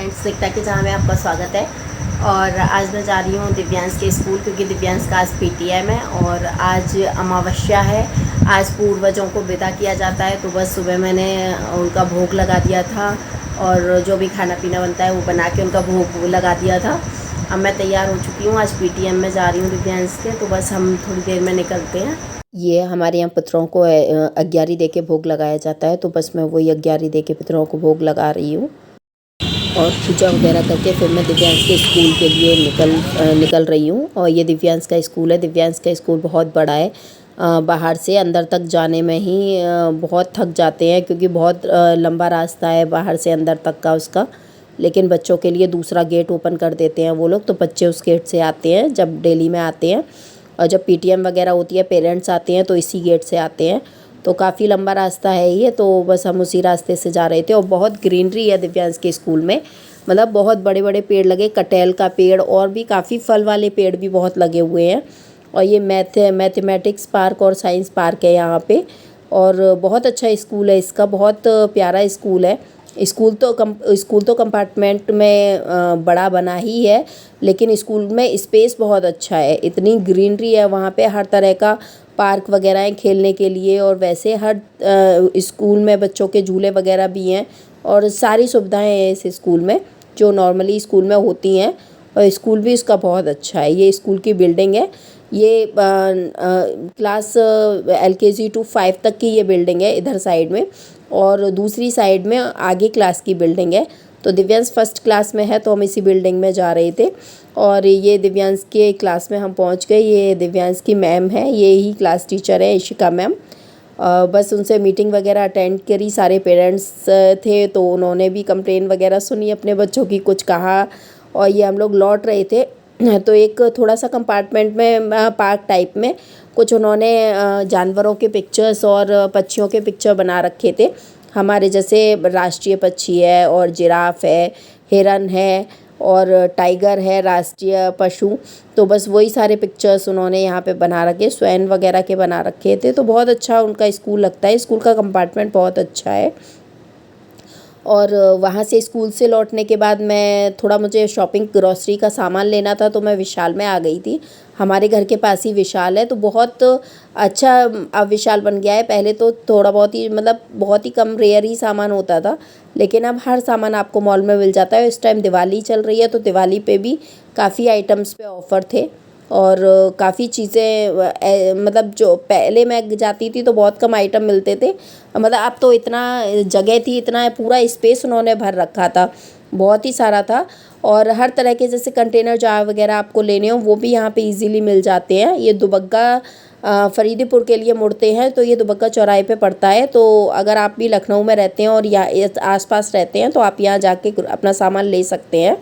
Friends, दिखता कि जहाँ में आपका स्वागत है। और आज मैं जा रही हूँ दिव्यांश के स्कूल, क्योंकि दिव्यांश का आज पीटीएम है और आज अमावस्या है। आज पूर्वजों को विदा किया जाता है, तो बस सुबह मैंने उनका भोग लगा दिया था और जो भी खाना पीना बनता है वो बना के उनका भोग लगा दिया था। अब मैं तैयार हो चुकी हूँ, आज पीटीएम में जा रही हूँ दिव्यांश के, तो बस हम थोड़ी देर में निकलते हैं। ये हमारे यहाँ पितरों को अग्यारी दे के भोग लगाया जाता है, तो बस मैं वही अग्यारी दे के पितरों को भोग लगा रही हूँ और पूजा वगैरह करके फिर मैं दिव्यांश के स्कूल के लिए निकल रही हूँ। और ये दिव्यांश का स्कूल है। दिव्यांश का स्कूल बहुत बड़ा है। बाहर से अंदर तक जाने में ही बहुत थक जाते हैं, क्योंकि बहुत लंबा रास्ता है बाहर से अंदर तक का उसका। लेकिन बच्चों के लिए दूसरा गेट ओपन कर देते हैं वो लोग, तो बच्चे उस गेट से आते हैं जब डेली में आते हैं। और जब पीटीएम वगैरह होती है, पेरेंट्स आते हैं तो इसी गेट से आते हैं। तो काफ़ी लंबा रास्ता है ये, तो बस हम उसी रास्ते से जा रहे थे। और बहुत ग्रीनरी है दिव्यांश के स्कूल में, मतलब बहुत बड़े बड़े पेड़ लगे, कटहल का पेड़ और भी काफ़ी फल वाले पेड़ भी बहुत लगे हुए हैं। और ये मैथमेटिक्स पार्क और साइंस पार्क है यहाँ पे। और बहुत अच्छा स्कूल है इसका, बहुत प्यारा स्कूल है। स्कूल तो कंपार्टमेंट में बड़ा बना ही है, लेकिन स्कूल में स्पेस बहुत अच्छा है। इतनी ग्रीनरी है वहाँ पे, हर तरह का पार्क वगैरह हैं खेलने के लिए। और वैसे हर स्कूल में बच्चों के झूले वगैरह भी हैं और सारी सुविधाएं हैं इस स्कूल में जो नॉर्मली स्कूल में होती हैं। और स्कूल भी इसका बहुत अच्छा है। ये स्कूल की बिल्डिंग है। ये क्लास LKG to 5 तक की ये बिल्डिंग है इधर साइड में, और दूसरी साइड में आगे क्लास की बिल्डिंग है। तो दिव्यांश फर्स्ट क्लास में है, तो हम इसी बिल्डिंग में जा रहे थे। और ये दिव्यांश के क्लास में हम पहुंच गए। ये दिव्यांश की मैम है, ये ही क्लास टीचर है, इशिका मैम। बस उनसे मीटिंग वगैरह अटेंड करी। सारे पेरेंट्स थे, तो उन्होंने भी कंप्लेन वगैरह सुनी अपने बच्चों की, कुछ कहा। और ये हम लोग लौट रहे थे, तो एक थोड़ा सा कंपार्टमेंट में पार्क टाइप में कुछ उन्होंने जानवरों के पिक्चर्स और पक्षियों के पिक्चर बना रखे थे। हमारे जैसे राष्ट्रीय पक्षी है और जिराफ है, हिरन है और टाइगर है राष्ट्रीय पशु। तो बस वही सारे पिक्चर्स उन्होंने यहाँ पे बना रखे, स्वैन वगैरह के बना रखे थे। तो बहुत अच्छा उनका स्कूल लगता है। स्कूल का कंपार्टमेंट बहुत अच्छा है। और वहाँ से स्कूल से लौटने के बाद मैं थोड़ा, मुझे शॉपिंग ग्रॉसरी का सामान लेना था, तो मैं विशाल में आ गई थी। हमारे घर के पास ही विशाल है, तो बहुत अच्छा अब विशाल बन गया है। पहले तो थोड़ा बहुत ही, मतलब बहुत ही कम रेयर ही सामान होता था, लेकिन अब हर सामान आपको मॉल में मिल जाता है। इस टाइम दिवाली चल रही है, तो दिवाली पे भी काफ़ी आइटम्स पे ऑफ़र थे और काफ़ी चीज़ें, मतलब जो पहले मैं जाती थी तो बहुत कम आइटम मिलते थे। मतलब अब तो इतना जगह थी, इतना पूरा स्पेस उन्होंने भर रखा था, बहुत ही सारा था। और हर तरह के जैसे कंटेनर जार वगैरह आपको लेने हो वो भी यहाँ पे इजीली मिल जाते हैं। ये दुबग्गा फरीदीपुर के लिए मुड़ते हैं, तो ये दुबग्गा चौराहे पे पड़ता है। तो अगर आप भी लखनऊ में रहते हैं और यहाँ आसपास रहते हैं, तो आप यहाँ जाके अपना सामान ले सकते हैं।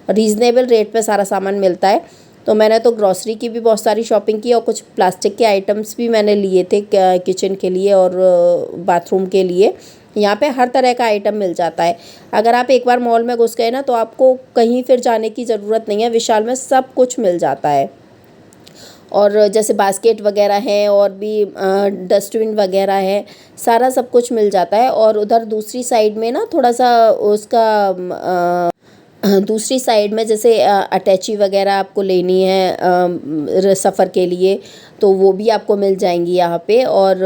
रीज़नेबल रेट पे सारा सामान मिलता है। तो मैंने तो ग्रॉसरी की भी बहुत सारी शॉपिंग की और कुछ प्लास्टिक के आइटम्स भी मैंने लिए थे किचन के लिए और बाथरूम के लिए। यहाँ पे हर तरह का आइटम मिल जाता है। अगर आप एक बार मॉल में घुस गए ना, तो आपको कहीं फिर जाने की ज़रूरत नहीं है। विशाल में सब कुछ मिल जाता है। और जैसे बास्केट वगैरह है और भी डस्टबिन वगैरह है, सारा सब कुछ मिल जाता है। और उधर दूसरी साइड में ना थोड़ा सा उसका दूसरी साइड में जैसे अटैची वगैरह आपको लेनी है सफ़र के लिए, तो वो भी आपको मिल जाएंगी यहाँ पे। और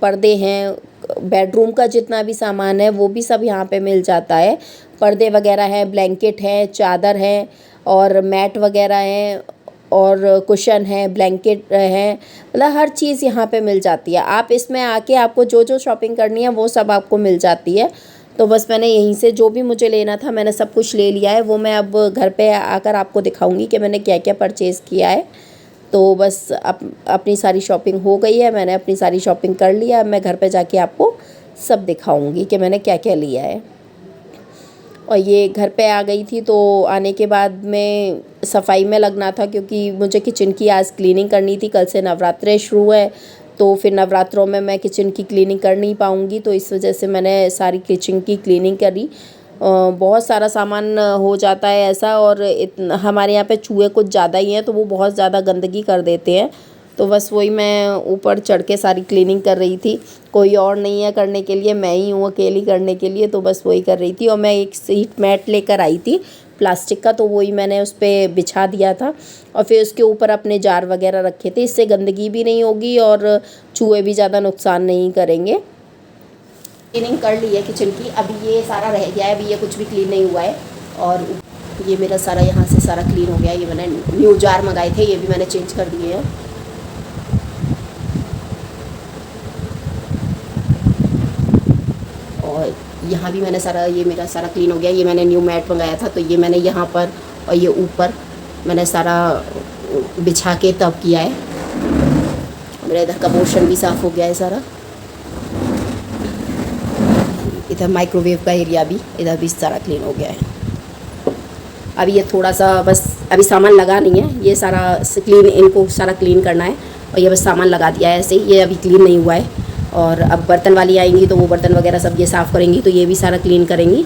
पर्दे हैं, बेडरूम का जितना भी सामान है वो भी सब यहाँ पे मिल जाता है। पर्दे वगैरह हैं, ब्लैंकेट हैं, चादर है और मैट वगैरह हैं और कुशन है, ब्लैंकेट है, मतलब हर चीज़ यहाँ पे मिल जाती है। आप इसमें आके आपको जो जो शॉपिंग करनी है वो सब आपको मिल जाती है। तो बस मैंने यहीं से जो भी मुझे लेना था मैंने सब कुछ ले लिया है। वो मैं अब घर पे आकर आपको दिखाऊंगी कि मैंने क्या क्या परचेज़ किया है। तो बस अपनी सारी शॉपिंग हो गई है, मैंने अपनी सारी शॉपिंग कर लिया। अब मैं घर पे जाके आपको सब दिखाऊंगी कि मैंने क्या क्या लिया है। और ये घर पे आ गई थी, तो आने के बाद में सफाई में लगना था, क्योंकि मुझे किचन की आज क्लीनिंग करनी थी। कल से नवरात्रे शुरू है, तो फिर नवरात्रों में मैं किचन की क्लीनिंग कर नहीं पाऊँगी, तो इस वजह से मैंने सारी किचन की क्लीनिंग करी। बहुत सारा सामान हो जाता है ऐसा। और हमारे यहाँ पे चूहे कुछ ज़्यादा ही हैं, तो वो बहुत ज़्यादा गंदगी कर देते हैं। तो बस वही मैं ऊपर चढ़ के सारी क्लीनिंग कर रही थी। कोई और नहीं है करने के लिए, मैं ही हूँ अकेली करने के लिए, तो बस वही कर रही थी। और मैं एक सीट मैट लेकर आई थी प्लास्टिक का, तो वही मैंने उस पर बिछा दिया था और फिर उसके ऊपर अपने जार वगैरह रखे थे। इससे गंदगी भी नहीं होगी और चूहे भी ज़्यादा नुकसान नहीं करेंगे। क्लीनिंग कर ली है किचन की, अभी ये सारा रह गया है, अभी ये कुछ भी क्लीन नहीं हुआ है। और ये मेरा सारा यहाँ से सारा क्लीन हो गया। ये मैंने न्यू जार मंगाए थे, ये भी मैंने चेंज कर दिए हैं। और यहाँ भी मैंने सारा, ये मेरा सारा क्लीन हो गया। ये मैंने न्यू मैट मंगाया था, तो ये मैंने यहाँ पर और ये ऊपर मैंने सारा बिछा के तब किया है। मेरा इधर का पोर्शन भी साफ़ हो गया है सारा। इधर माइक्रोवेव का एरिया भी, इधर भी सारा क्लीन हो गया है। अभी ये थोड़ा सा बस अभी सामान लगा नहीं है, ये सारा क्लीन, इनको सारा क्लीन करना है। और ये बस सामान लगा दिया है ऐसे ही, ये अभी क्लीन नहीं हुआ है। और अब बर्तन वाली आएंगी तो वो बर्तन वगैरह सब ये साफ़ करेंगी, तो ये भी सारा क्लीन करेंगी,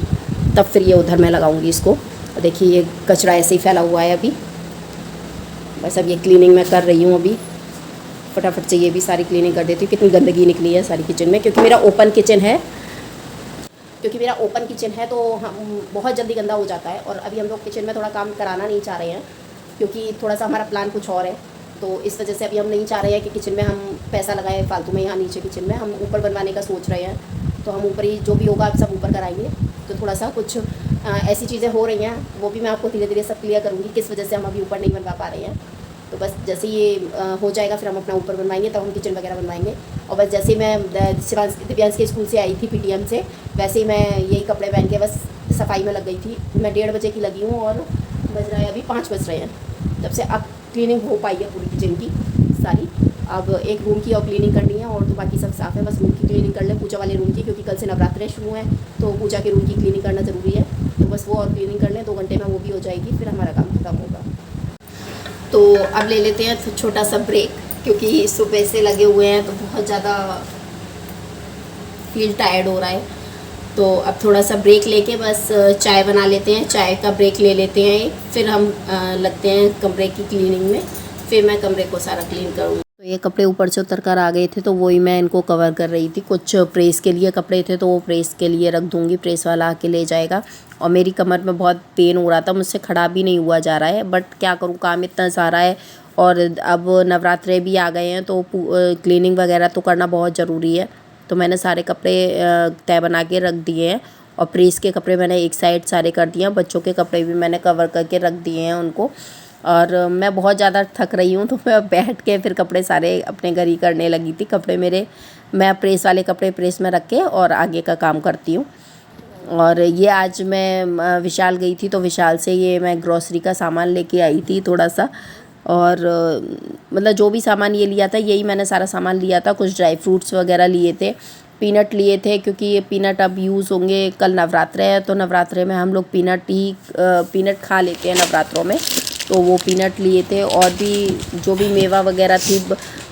तब फिर ये उधर मैं लगाऊंगी इसको। और देखिए ये कचरा ऐसे ही फैला हुआ है अभी। बस अब ये क्लीनिंग मैं कर रही हूँ अभी, फटाफट से ये भी सारी क्लीनिंग कर देती हूँ। कितनी गंदगी निकली है सारी किचन में, क्योंकि मेरा ओपन किचन है तो हम बहुत जल्दी गंदा हो जाता है। और अभी हम लोग किचन में थोड़ा काम कराना नहीं चाह रहे हैं, क्योंकि थोड़ा सा हमारा प्लान कुछ और है। तो इस वजह से अभी हम नहीं चाह रहे हैं कि किचन में हम पैसा लगाएं फालतू में। यहाँ नीचे किचन में हम ऊपर बनवाने का सोच रहे हैं, तो हम ऊपर ही जो भी होगा सब ऊपर कराएंगे। तो थोड़ा सा कुछ ऐसी चीज़ें हो रही हैं, वो भी मैं आपको धीरे धीरे सब क्लियर करूँगी किस वजह से हम अभी ऊपर नहीं बनवा पा रहे हैं। तो बस जैसे ये हो जाएगा फिर हम अपना ऊपर बनवाएंगे, तब हम किचन वगैरह बनवाएंगे। और बस जैसे मैं दिव्यांश के स्कूल से आई थी पीटीएम से, वैसे ही मैं यही कपड़े पहन के बस सफाई में लग गई थी। मैं 1:30 बजे की लगी हूँ और बज रहा है अभी 5 बज रहे हैं। तब से अब क्लीनिंग हो पाई है पूरी किचन की सारी। अब एक रूम की और क्लीनिंग करनी है, और तो बाकी सब साफ़ है। बस रूम की क्लीनिंग कर ले, पूजा वाले रूम की, क्योंकि कल से नवरात्रे शुरू हैं, तो पूजा के रूम की क्लीनिंग करना ज़रूरी है। तो बस वो और क्लीनिंग कर लें, 2 घंटे में वो भी हो जाएगी, फिर हमारा काम खत्म होगा। तो अब ले लेते हैं छोटा सा ब्रेक, क्योंकि सुबह से लगे हुए हैं तो बहुत ज़्यादा फील टायर्ड हो रहा है। तो अब थोड़ा सा ब्रेक लेके बस चाय बना लेते हैं, चाय का ब्रेक ले लेते हैं एक, फिर हम लगते हैं कमरे की क्लीनिंग में। फिर मैं कमरे को सारा क्लीन करूँगी। तो ये कपड़े ऊपर से उतर कर आ गए थे, तो वही मैं इनको कवर कर रही थी। कुछ प्रेस के लिए कपड़े थे, तो वो प्रेस के लिए रख दूँगी, प्रेस वाला आके ले जाएगा। और मेरी कमर में बहुत पेन हो रहा था, मुझसे खड़ा भी नहीं हुआ जा रहा है, बट क्या करूँ, काम इतना सारा है। और अब नवरात्रे भी आ गए हैं, तो क्लीनिंग वगैरह तो करना बहुत ज़रूरी है। तो मैंने सारे कपड़े तय बना के रख दिए हैं, और प्रेस के कपड़े मैंने एक साइड सारे कर दिए हैं। बच्चों के कपड़े भी मैंने कवर करके रख दिए हैं उनको। और मैं बहुत ज़्यादा थक रही हूँ, तो मैं बैठ के फिर कपड़े सारे अपने घर ही करने लगी थी। कपड़े मेरे, मैं प्रेस वाले कपड़े प्रेस में रख के और आगे का काम करती हूँ। और ये आज मैं विशाल गई थी, तो विशाल से ये मैं ग्रॉसरी का सामान लेके आई थी थोड़ा सा। और मतलब जो भी सामान ये लिया था, यही मैंने सारा सामान लिया था। कुछ ड्राई फ्रूट्स वगैरह लिए थे, पीनट लिए थे, क्योंकि ये पीनट अब यूज़ होंगे। कल नवरात्रे है, तो नवरात्रे में हम लोग पीनट खा लेते हैं नवरात्रों में, तो वो पीनट लिए थे। और भी जो भी मेवा वगैरह थी,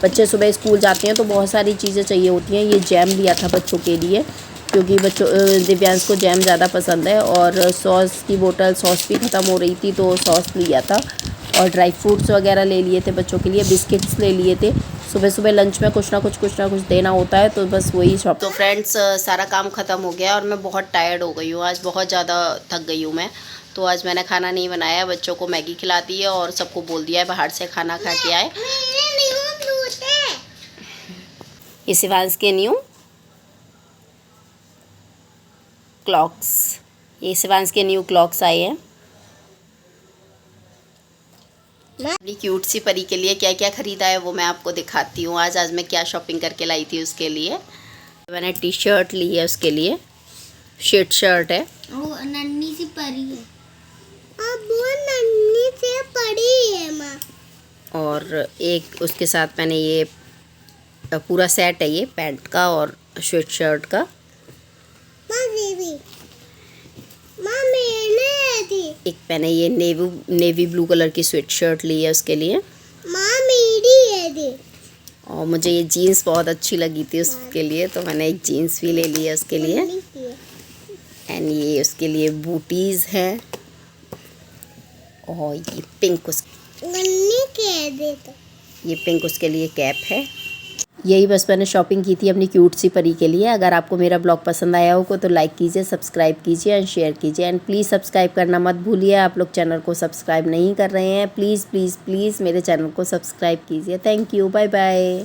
बच्चे सुबह स्कूल जाते हैं तो बहुत सारी चीज़ें चाहिए होती हैं। ये जैम लिया था बच्चों के लिए, क्योंकि दिव्यांश को जैम ज़्यादा पसंद है। और सॉस की बोतल, सॉस भी ख़त्म हो रही थी, तो सॉस लिया था। और ड्राई फ्रूट्स वगैरह ले लिए थे बच्चों के लिए, बिस्किट्स ले लिए थे। सुबह सुबह लंच में कुछ ना कुछ देना होता है, तो बस वही शॉप। तो फ्रेंड्स, सारा काम ख़त्म हो गया और मैं बहुत टायर्ड हो गई हूँ आज, बहुत ज़्यादा थक गई हूँ मैं। तो आज मैंने खाना नहीं बनाया, बच्चों को मैगी खिला दी है और सबको बोल दिया है बाहर से खाना खा के आए। ये शिवांश के न्यू क्लॉक्स, ये शिवांश के न्यू क्लॉक्स आए हैं। अपनी क्यूट सी परी के लिए क्या क्या ख़रीदा है वो मैं आपको दिखाती हूँ। आज मैं क्या शॉपिंग करके लाई थी उसके लिए। मैंने टी शर्ट ली है उसके लिए, शेड शर्ट है। वो नन्ही सी परी है, अब वो नन्ही सी परी है माँ। और एक उसके साथ मैंने ये पूरा सेट है, ये पैंट का और स्वेट शर्ट का। एक मैंने ये नेवी ब्लू कलर की स्वेट शर्ट ली है उसके लिए। और मुझे ये जीन्स बहुत अच्छी लगी थी उसके लिए, तो मैंने एक जीन्स भी ले ली है उसके लिए। एंड ये उसके लिए बूटीज़ हैं, और ये पिंक ये पिंक उसके लिए कैप है। यही बस मैंने शॉपिंग की थी अपनी क्यूट सी परी के लिए। अगर आपको मेरा ब्लॉग पसंद आया हो तो लाइक कीजिए, सब्सक्राइब कीजिए एंड शेयर कीजिए एंड प्लीज़ सब्सक्राइब करना मत भूलिए। आप लोग चैनल को सब्सक्राइब नहीं कर रहे हैं, प्लीज़ प्लीज़ प्लीज़ मेरे चैनल को सब्सक्राइब कीजिए। Thank you, bye bye.